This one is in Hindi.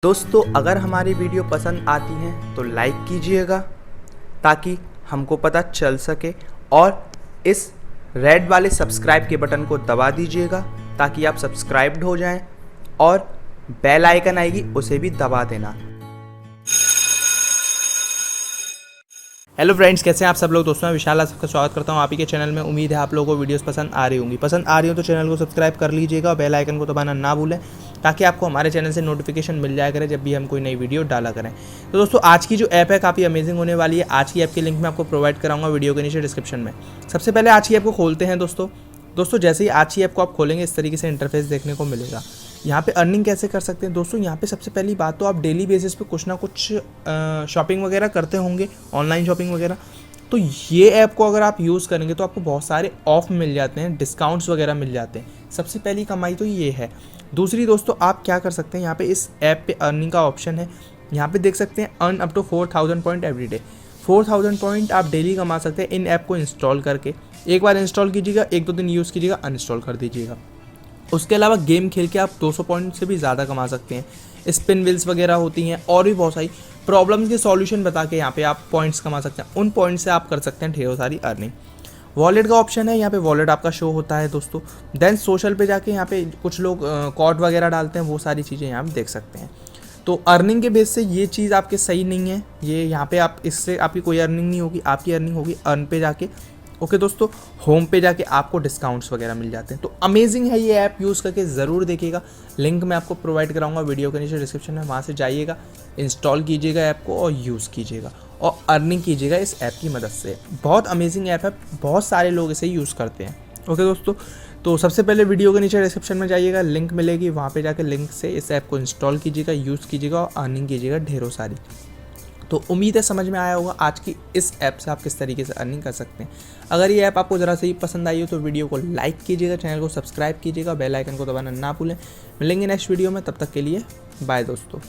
दोस्तों अगर हमारी वीडियो पसंद आती है तो लाइक कीजिएगा ताकि हमको पता चल सके, और इस रेड वाले सब्सक्राइब के बटन को दबा दीजिएगा ताकि आप सब्सक्राइब्ड हो जाएं, और बेल आइकन आएगी उसे भी दबा देना। हेलो फ्रेंड्स, कैसे हैं आप सब लोग। दोस्तों मैं विशाल, सबका स्वागत करता हूं आप ही के चैनल में। उम्मीद है आप लोगों को वीडियोस पसंद आ रही होंगी। पसंद आ रही हो तो चैनल को सब्सक्राइब कर लीजिएगा और बेल आइकन को दबाना ना भूलें ताकि आपको हमारे चैनल से नोटिफिकेशन मिल जाया करे जब भी हम कोई नई वीडियो डाला करें। तो दोस्तों आज की जो ऐप है काफ़ी अमेजिंग होने वाली है। आज की ऐप की लिंक मैं आपको प्रोवाइड कराऊंगा वीडियो के नीचे डिस्क्रिप्शन में। सबसे पहले आज की ऐप को खोलते हैं। दोस्तों जैसे ही आज की ऐप को आप खोलेंगे इस तरीके से इंटरफेस देखने को मिलेगा। यहाँ पे अर्निंग कैसे कर सकते हैं दोस्तों, यहाँ पे सबसे पहली बात तो आप डेली बेसिस पे कुछ ना कुछ शॉपिंग वगैरह करते होंगे, ऑनलाइन शॉपिंग वगैरह। तो ये ऐप को अगर आप यूज़ करेंगे तो आपको बहुत सारे ऑफ मिल जाते हैं, डिस्काउंट्स वगैरह मिल जाते हैं। सबसे पहली कमाई तो ये है। दूसरी दोस्तों आप क्या कर सकते हैं, यहाँ पे इस ऐप पे अर्निंग का ऑप्शन है। यहाँ पे देख सकते हैं earn up to 4000 point every day. 4000 point आप डेली कमा सकते हैं इन ऐप को इंस्टॉल करके। एक बार इंस्टॉल कीजिएगा, 1-2 दिन यूज़ कीजिएगा, अनइंस्टॉल कर दीजिएगा। उसके अलावा गेम खेल के आप 200 पॉइंट से भी ज़्यादा कमा सकते हैं। स्पिन व्हील्स वगैरह होती हैं और भी बहुत सारी प्रॉब्लम्स के सॉल्यूशन बता के यहाँ पे आप पॉइंट्स कमा सकते हैं। उन पॉइंट से आप कर सकते हैं ढेरों सारी अर्निंग। वॉलेट का ऑप्शन है, यहाँ पे वॉलेट आपका शो होता है दोस्तों। देन सोशल पे जाके यहाँ पे कुछ लोग कॉर्ड वगैरह डालते हैं, वो सारी चीज़ें यहाँ पे देख सकते हैं। तो अर्निंग के बेस से ये चीज़ आपके सही नहीं है। ये यहाँ पे आप इससे आपकी कोई अर्निंग नहीं होगी, आपकी अर्निंग होगी अर्न पे जाके। ओके दोस्तों, होम पे जाके आपको डिस्काउंट्स वगैरह मिल जाते हैं। तो अमेजिंग है ये ऐप, यूज़ करके ज़रूर देखिएगा। लिंक मैं आपको प्रोवाइड कराऊंगा वीडियो के नीचे डिस्क्रिप्शन में, वहाँ से जाइएगा, इंस्टॉल कीजिएगा ऐप को और यूज़ कीजिएगा और अर्निंग कीजिएगा इस ऐप की मदद से। बहुत अमेजिंग ऐप है, बहुत सारे लोग इसे यूज़ करते हैं। ओके दोस्तों, तो सबसे पहले वीडियो के नीचे डिस्क्रिप्शन में जाइएगा, लिंक मिलेगी, वहाँ पे जाके लिंक से इस ऐप को इंस्टॉल कीजिएगा, यूज़ कीजिएगा और अर्निंग कीजिएगा ढेरों सारी। तो उम्मीद है समझ में आया होगा आज की इस ऐप से आप किस तरीके से अर्निंग कर सकते हैं। अगर ये ऐप आपको ज़रा से ही पसंद आई हो तो वीडियो को लाइक कीजिएगा, चैनल को सब्सक्राइब कीजिएगा, बेल आइकन को दबाना ना भूलें। मिलेंगे नेक्स्ट वीडियो में, तब तक के लिए बाय दोस्तों।